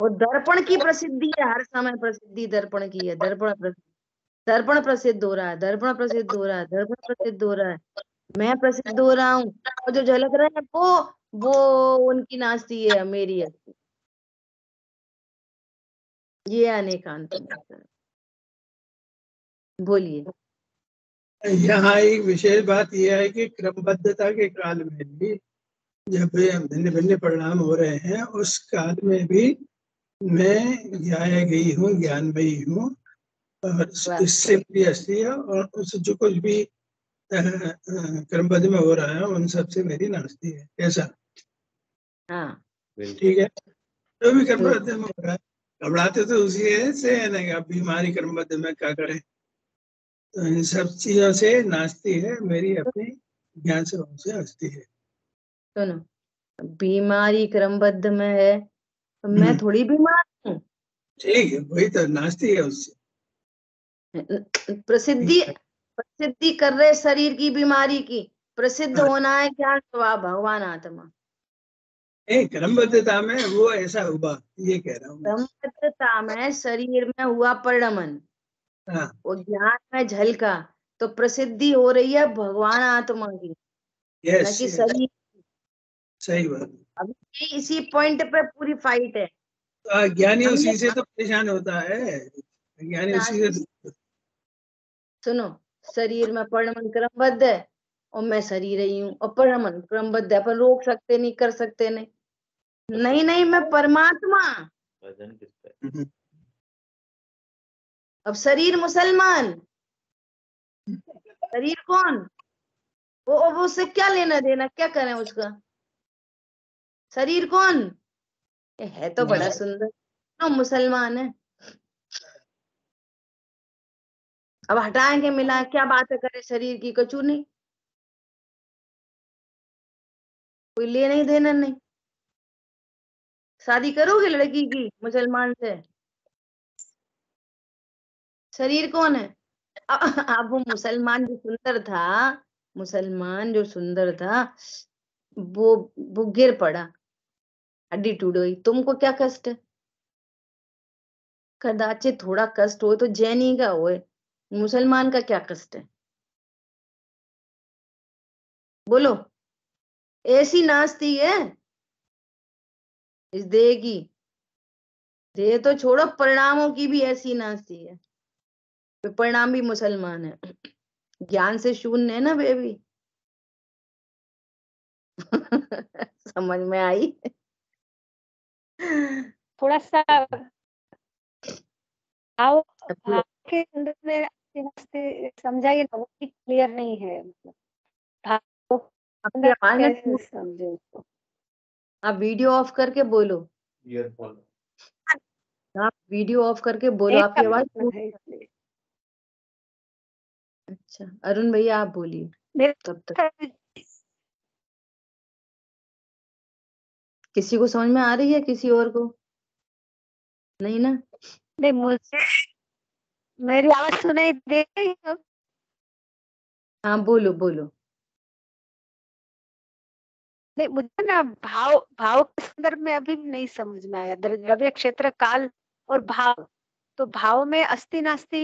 और दर्पण की प्रसिद्धि है, हर समय प्रसिद्धि दर्पण की है। दर्पण प्रसिद्ध हो रहा है, दर्पण प्रसिद्ध हो रहा है, दर्पण प्रसिद्ध हो रहा है, मैं प्रसिद्ध हो रहा हूँ, और जो झलक रहा है वो उनकी नाचती है, मेरी है। ये अनेकांत बोलिए। यहाँ एक विशेष बात यह है कि क्रमबद्धता के काल में भी जब भिन्न भिन्न परिणाम हो रहे हैं, उस काल में भी मैं ज्ञाया गई हूँ, ज्ञानमयी हूँ, और इससे भी हस्ती है, और उस जो कुछ भी क्रमबद्ध में हो रहा है उन सबसे मेरी नास्ती है। ऐसा हाँ ठीक है। जो भी क्रमबद्ध में हो रहा है, घबराते तो उसी से है ना, अब बीमारी क्रमबद्ध में क्या करें। तो इन सब चीजों से नाचती है मेरी अपनी ज्ञान से हस्ती है। सुनो, बीमारी क्रमबद्ध में है तो मैं थोड़ी बीमार हूँ। ठीक है, वही तो नाचती है उससे। प्रसिद्धि कर रहे शरीर की बीमारी की। प्रसिद्ध होना है क्या? स्वभाव भगवान आत्मा। क्रमबद्धता में वो ऐसा हुआ, ये कह रहा हूँ। क्रमबद्धता में शरीर में हुआ परिणमन, हाँ, वो ज्ञान में झलका, तो प्रसिद्धि हो रही है भगवान आत्मा की, न कि शरीर। सही बात। अब इसी पॉइंट पे पूरी फाइट है। तो ज्ञानी उसी से तो परेशान होता है, ज्ञानी उसी से। सुनो, शरीर में परिणमन क्रमबद्ध है और मैं शरीर ही हूँ, और परिणमन क्रमबद्ध है, अपन रोक सकते नहीं, कर सकते नहीं। नहीं मैं परमात्मा। अब शरीर मुसलमान, शरीर कौन? वो उससे क्या लेना देना, क्या करें उसका? शरीर कौन? ये है तो बड़ा सुंदर, तो मुसलमान है। अब हटाएंगे मिलाएं, क्या बात है करें शरीर की? कचू नहीं, कोई ले नहीं देना नहीं। शादी करोगे लड़की की मुसलमान से? शरीर कौन है? अब वो मुसलमान जो सुंदर था, मुसलमान जो सुंदर था, वो गिर पड़ा, हड्डी टूट गई, तुमको क्या कष्ट है? कदाचित थोड़ा कष्ट हो तो जैनी का होए, मुसलमान का क्या कष्ट है? बोलो। ऐसी नाचती है इस देह की, देह तो छोड़ो, परिणामों की भी ऐसी नाचती है। परिणाम भी मुसलमान है, ज्ञान से शून्य है ना बेबी। समझ में आई? थोड़ा सा भाव भाव के अंदर में समझाइए ना, वो भी क्लियर नहीं है। मतलब भाव आपकी आवाज में कैसे समझे उसको? आप वीडियो ऑफ करके बोलो। आप वीडियो ऑफ करके बोलो, एक आपकी आवाज अपना है इसलिए। अच्छा, अरुण भैया आप बोलिए मेरे तब तक। किसी को समझ में आ रही है, किसी और को नहीं ना? नहीं, मुझे मेरी आवाज सुनाई दे रही है अब? हाँ बोलो बोलो। नहीं, मुझे ना भाव भाव के संदर्भ में अभी भी नहीं समझ में आया। द्रव्य, क्षेत्र, काल और भाव, तो भाव में अस्ति नास्ति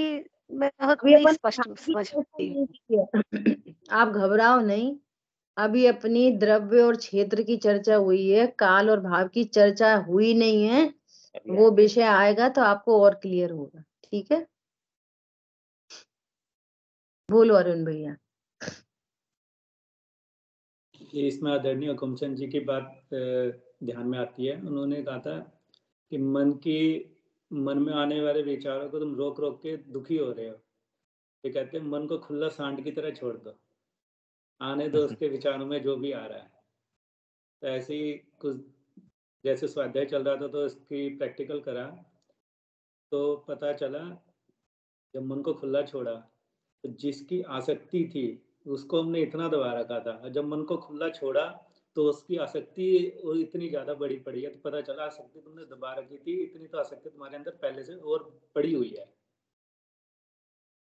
में बहुत अभी नहीं अपन स्पष्ट समझ पाती। आप घबराओ नहीं, अभी अपनी द्रव्य और क्षेत्र की चर्चा हुई है, काल और भाव की चर्चा हुई नहीं है। वो विषय आएगा तो आपको और क्लियर होगा, ठीक है? बोलो अरुण भैया। इसमें आदरणीय हुकुमचंद जी की बात ध्यान में आती है। उन्होंने कहा था कि मन में आने वाले विचारों को तुम रोक रोक के दुखी हो रहे हो। ये कहते हैं मन को खुला सांड की तरह छोड़ दो, आने दो उसके विचारों में जो भी आ रहा है। तो ऐसे ही कुछ जैसे स्वाध्याय चल रहा था तो इसकी प्रैक्टिकल करा, तो पता चला जब मन को खुला छोड़ा तो जिसकी आसक्ति थी उसको हमने इतना दबा रखा था, और जब मन को खुला छोड़ा तो उसकी आसक्ति इतनी ज्यादा बड़ी पड़ी है। तो पता चला आसक्ति तुमने दबा रखी थी इतनी, तो आसक्ति तुम्हारे अंदर पहले से और पड़ी हुई है।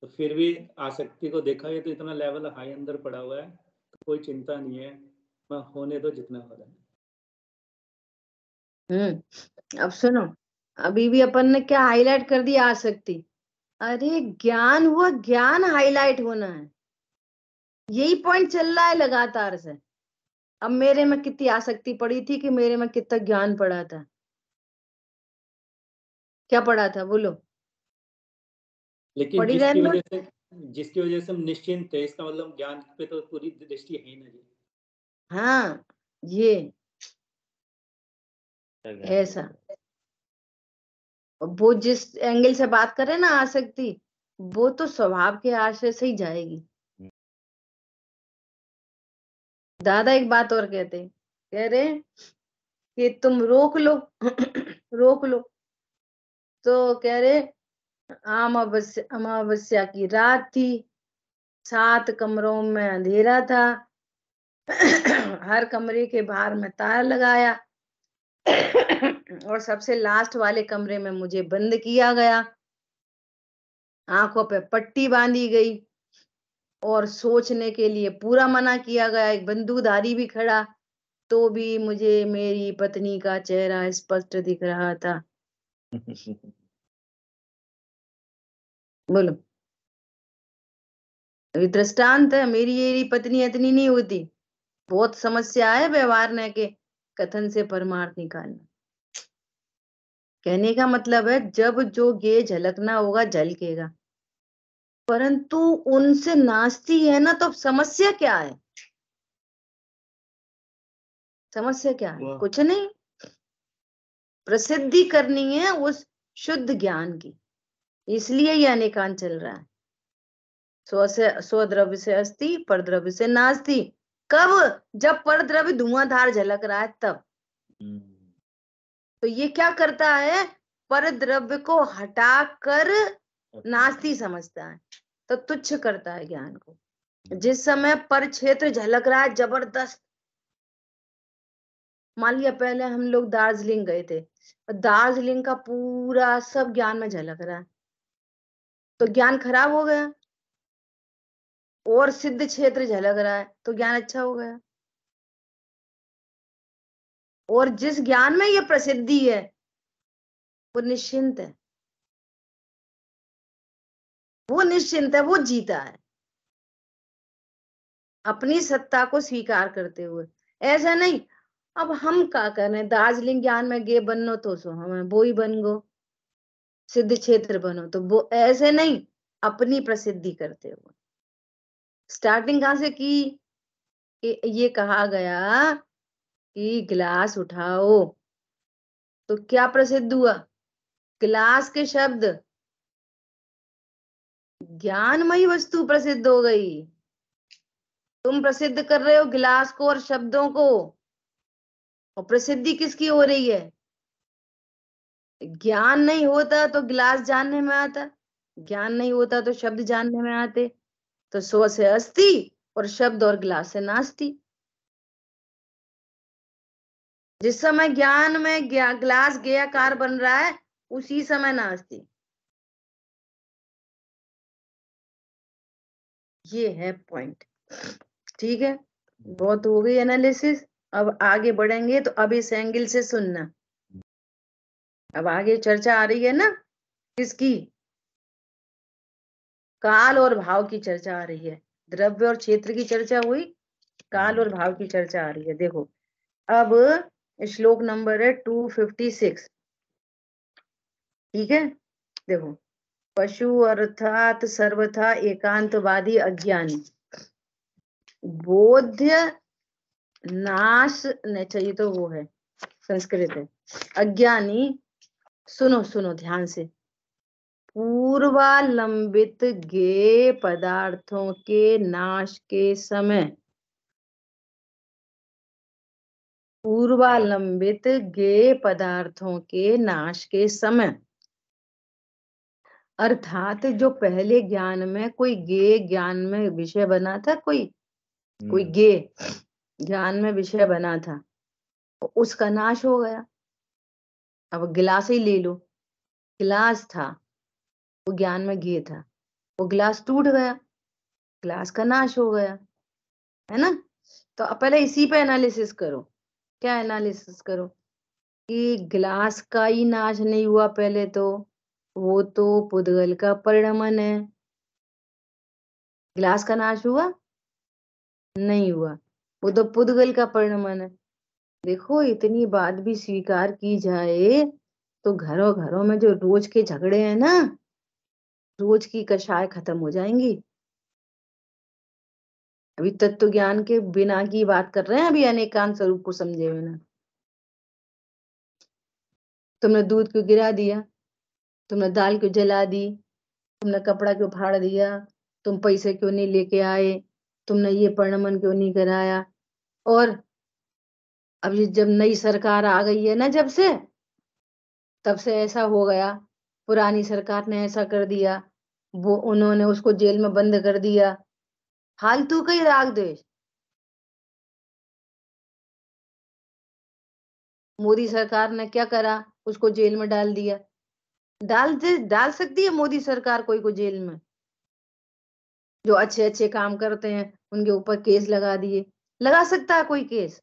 तो फिर भी आसक्ति को देखा, ये तो इतना लेवल हाई अंदर पड़ा हुआ है, तो कोई चिंता नहीं है, मैं होने दो जितना हो रहा है। अब सुनो, अभी भी अपन ने क्या हाईलाइट कर दिया? आसक्ति। अरे ज्ञान हुआ, ज्ञान हाईलाइट होना है, यही पॉइंट चल रहा है लगातार से। अब मेरे में कितनी आसक्ति पड़ी थी कि मेरे में कितना ज्ञान पड़ा था? क्या पड़ा था बोलो? लेकिन पड़ी जिसकी रहना। वजह से हम निश्चिंत है, इसका मतलब ज्ञान पे तो पूरी दृष्टि है ही ना जी। हाँ, ये ऐसा वो जिस एंगल से बात करे ना आसक्ति, वो तो स्वभाव के आशय से ही जाएगी। दादा एक बात और कहते, कह रहे कि तुम रोक लो रोक लो। तो कह रहे अमावस्या की रात थी, 7 कमरों में अंधेरा था, हर कमरे के बाहर में ताला लगाया और सबसे लास्ट वाले कमरे में मुझे बंद किया गया, आंखों पे पट्टी बांधी गई और सोचने के लिए पूरा मना किया गया। एक बंदूकधारी भी खड़ा, तो भी मुझे मेरी पत्नी का चेहरा स्पष्ट दिख रहा था। बोलो, अभी दृष्टांत है, मेरी पत्नी इतनी नहीं होती, बहुत समस्या है व्यवहार के कथन से परमार्थ निकालना। कहने का मतलब है जब जो गे झलकना होगा झलकेगा, परंतु उनसे नाचती है ना, तो समस्या क्या है? समस्या क्या है? कुछ नहीं, प्रसिद्धि करनी है उस शुद्ध ज्ञान की, इसलिए ये अनेकांत चल रहा है। स्वद्रव्य से अस्ति, परद्रव्य से नास्ति। कब? जब परद्रव्य धुआंधार झलक रहा है तब। तो ये क्या करता है? परद्रव्य को हटाकर नास्ति समझता है, तो तुच्छ करता है ज्ञान को। जिस समय पर क्षेत्र झलक रहा है जबरदस्त, मान लिया पहले हम लोग दार्जिलिंग गए थे, दार्जिलिंग का पूरा सब ज्ञान में झलक रहा है, तो ज्ञान खराब हो गया। और सिद्ध क्षेत्र झलक रहा है तो ज्ञान अच्छा हो गया। और जिस ज्ञान में ये प्रसिद्धि है वो निश्चिंत है, वो निश्चिंत है, वो जीता है अपनी सत्ता को स्वीकार करते हुए। ऐसा नहीं अब हम क्या करें, दार्जिलिंग ज्ञान में गे बननो तो सो हमें वो ही बन गो, सिद्ध क्षेत्र बनो तो वो, ऐसे नहीं, अपनी प्रसिद्धि करते हुए। स्टार्टिंग कहां से की, ये कहा गया कि गिलास उठाओ, तो क्या प्रसिद्ध हुआ, गिलास के शब्द, ज्ञानमयी वस्तु प्रसिद्ध हो गई। तुम प्रसिद्ध कर रहे हो गिलास को और शब्दों को, और प्रसिद्धि किसकी हो रही है, ज्ञान नहीं होता तो गिलास जानने में आता, ज्ञान नहीं होता तो शब्द जानने में आते, तो स्व से अस्थि और शब्द और गिलास से नास्ती। जिस समय ज्ञान में गिलास ज्ञेयकार बन रहा है उसी समय नास्ती। ये है पॉइंट, ठीक है। बहुत हो गई एनालिसिस, अब आगे बढ़ेंगे। तो अब इस एंगल से सुनना, अब आगे चर्चा आ रही है ना किसकी, काल और भाव की चर्चा आ रही है। द्रव्य और क्षेत्र की चर्चा हुई, काल और भाव की चर्चा आ रही है। देखो अब श्लोक नंबर है 256, ठीक है। देखो, पशु अर्थात सर्वथा एकांतवादी अज्ञानी, बोध्य नाश नहीं चाहिए तो वो है संस्कृत है, अज्ञानी, सुनो सुनो ध्यान से, पूर्वालंबित ज्ञेय पदार्थों के नाश के समय, पूर्वालंबित ज्ञेय पदार्थों के नाश के समय, अर्थात जो पहले ज्ञान में कोई ज्ञेय ज्ञान में विषय बना था, कोई ज्ञेय ज्ञान में विषय बना था, उसका नाश हो गया। अब गिलास ही ले लो, गिलास था, वो ज्ञान में ज्ञेय था, वो गिलास टूट गया, गिलास का नाश हो गया, है ना। तो अब पहले इसी पे एनालिसिस करो। क्या एनालिसिस करो कि गिलास का ही नाश नहीं हुआ पहले, तो वो तो पुद्गल का परिणमन है। गिलास का नाश हुआ नहीं हुआ, वो तो पुद्गल का परिणमन है। देखो इतनी बात भी स्वीकार की जाए तो घरों घरों में जो रोज के झगड़े हैं ना, रोज की कषाय खत्म हो जाएंगी। अभी तत्व ज्ञान के बिना की बात कर रहे हैं, अभी अनेकांत स्वरूप को समझे बिना। तुमने दूध क्यों गिरा दिया, तुमने दाल क्यों जला दी, तुमने कपड़ा क्यों फाड़ दिया, तुम पैसे क्यों नहीं लेके आए, तुमने ये परिणमन क्यों नहीं कराया। और अब ये जब नई सरकार आ गई है ना, जब से तब से ऐसा हो गया, पुरानी सरकार ने ऐसा कर दिया, वो उन्होंने उसको जेल में बंद कर दिया, फालतू का ही राग द्वेष। मोदी सरकार ने क्या करा, उसको जेल में डाल दिया। डाल सकती है मोदी सरकार कोई को जेल में, जो अच्छे अच्छे काम करते हैं उनके ऊपर केस लगा दिए, लगा सकता है कोई केस,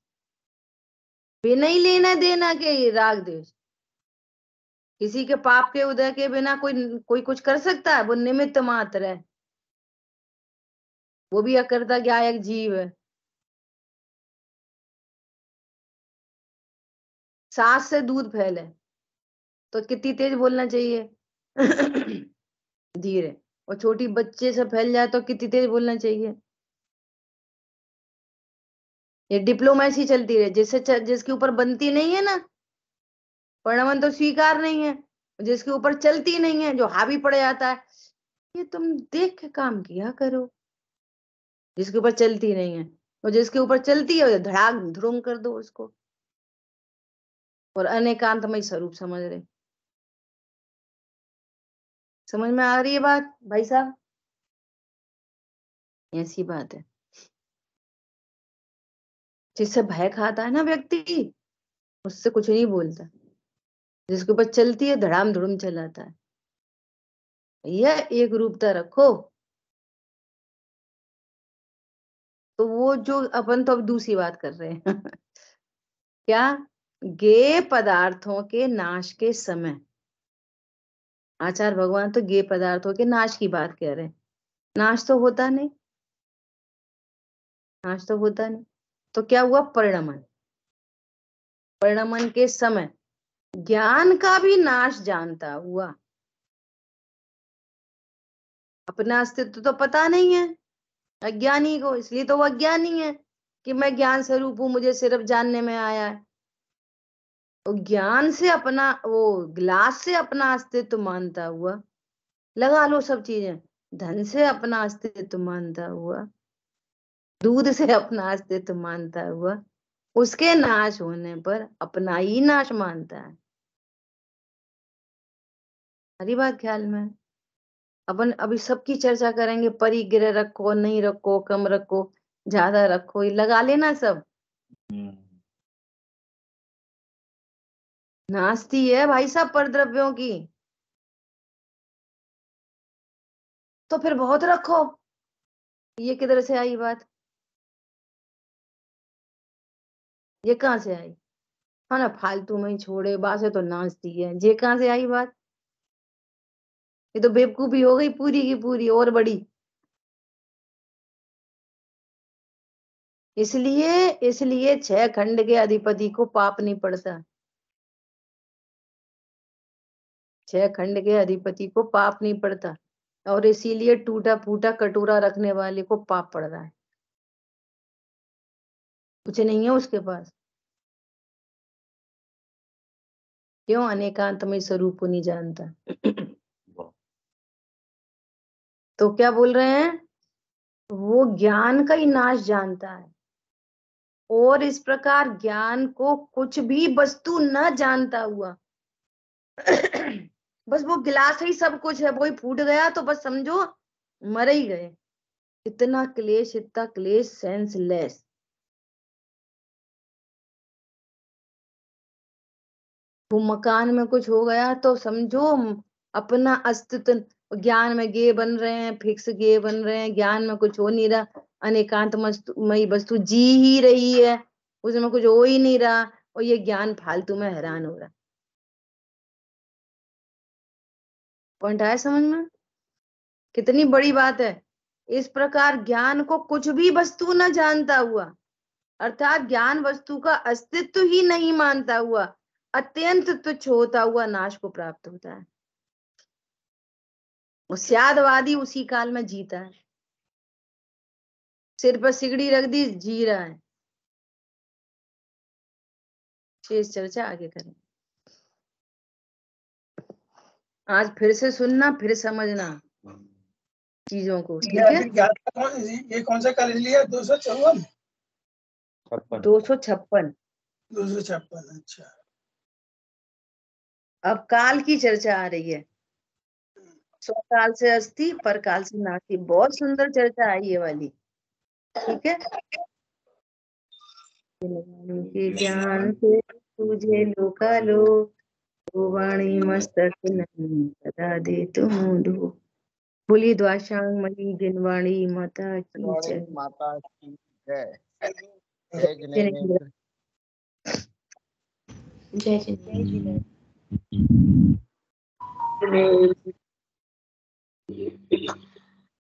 बिना ही लेना देना के राग द्वेष। किसी के पाप के उदय के बिना कोई कुछ कर सकता है, वो निमित्त मात्र है, वो भी अकर्ता ज्ञायक जीव है। सांस से दूध फैले तो कितनी तेज बोलना चाहिए धीरे, और छोटी बच्चे से फैल जाए तो कितनी तेज बोलना चाहिए। ये डिप्लोमेसी चलती रहे, जिसके ऊपर बनती नहीं है ना, परिणमन तो स्वीकार नहीं है, जिसके ऊपर चलती नहीं है, जो हावी पड़ जाता है, ये तुम देख के काम किया करो। जिसके ऊपर चलती नहीं है, और जिसके ऊपर चलती है धड़ाक धुरुम कर दो उसको, और अनेकांतमय स्वरूप समझ रहे। समझ में आ रही है बात भाई साहब? ऐसी बात है, जिससे भय खाता है ना व्यक्ति, उससे कुछ नहीं बोलता, जिसके ऊपर चलती है धड़ाम धुड़ुम चलाता है। भैया एक रूपता रखो। तो वो जो अपन तो अब दूसरी बात कर रहे हैं क्या, ज्ञेय पदार्थों के नाश के समय, आचार्य भगवान तो ये पदार्थों के नाश की बात कह रहे हैं। नाश तो होता नहीं, नाश तो होता नहीं। तो क्या हुआ? परिणमन। परिणमन के समय ज्ञान का भी नाश जानता हुआ, अपना अस्तित्व तो पता नहीं है अज्ञानी को, इसलिए तो वो अज्ञानी है कि मैं ज्ञान स्वरूप हूं, मुझे सिर्फ जानने में आया है। तो ज्ञान से अपना, वो गिलास से अपना अस्तित्व मानता हुआ, लगा लो सब चीजें, धन से अपना अस्तित्व मानता हुआ, दूध से अपना अस्तित्व मानता हुआ, उसके नाश होने पर अपना ही नाश मानता है। हरी बात ख्याल में? अपन अभी सबकी चर्चा करेंगे, परिग्रह रखो, नहीं रखो, कम रखो, ज्यादा रखो, ये लगा लेना सब। नास्ती है भाई साहब परद्रव्यों की, तो फिर बहुत रखो। ये किधर से आई बात? ये कहाँ से आई? हाँ ना, फालतू में ही छोड़े बात है तो नाचती है, ये कहाँ से आई बात? ये तो बेवकूफी हो गई पूरी की पूरी और बड़ी। इसलिए इसलिए 6 खंड के अधिपति को पाप नहीं पड़ता। 6 खंड के अधिपति को पाप नहीं पड़ता, और इसीलिए टूटा फूटा कटोरा रखने वाले को पाप पड़ रहा है। कुछ नहीं है उसके पास। क्यों? अनेकांतमय स्वरूप को नहीं जानता। तो क्या बोल रहे हैं? वो ज्ञान का ही नाश जानता है, और इस प्रकार ज्ञान को कुछ भी वस्तु न जानता हुआ बस वो गिलास ही सब कुछ है, वो ही फूट गया तो बस समझो मर ही गए। इतना क्लेश, इतना क्लेश सेंसलेस। वो मकान में कुछ हो गया तो समझो अपना अस्तित्व, ज्ञान में गे बन रहे हैं, फिक्स गे बन रहे हैं, ज्ञान में कुछ हो नहीं रहा, अनेकांत मई वस्तु जी ही रही है, उसमें कुछ हो ही नहीं रहा, और ये ज्ञान फालतू में हैरान हो रहा। पॉइंट आया समझ में? कितनी बड़ी बात है। इस प्रकार ज्ञान को कुछ भी वस्तु न जानता हुआ, अर्थात ज्ञान वस्तु का अस्तित्व ही नहीं मानता हुआ, अत्यंत तुच्छ होता हुआ नाश को प्राप्त होता है। स्यादवादी उसी काल में जीता है, सिर पर सिगड़ी रख दी, जी रहा है। शेष चर्चा आगे करें। आज फिर से सुनना, फिर समझना चीजों को, ठीक है? ये कौन सा कॉलेज लिया? 254 256। 256। अच्छा, अब काल की चर्चा आ रही है। स्वकाल से अस्थि, परकाल से नास्ति। बहुत सुंदर चर्चा है ये वाली, ठीक है? के ज्ञान से तुझे लोकालो, वाणी मस्तक नहीं सदा दे तुम दो। बोली द्वाशांग मणि जिनवाणी माता की जय। माता की जय। जय जिनेंद्र। जय जिनेंद्र। जय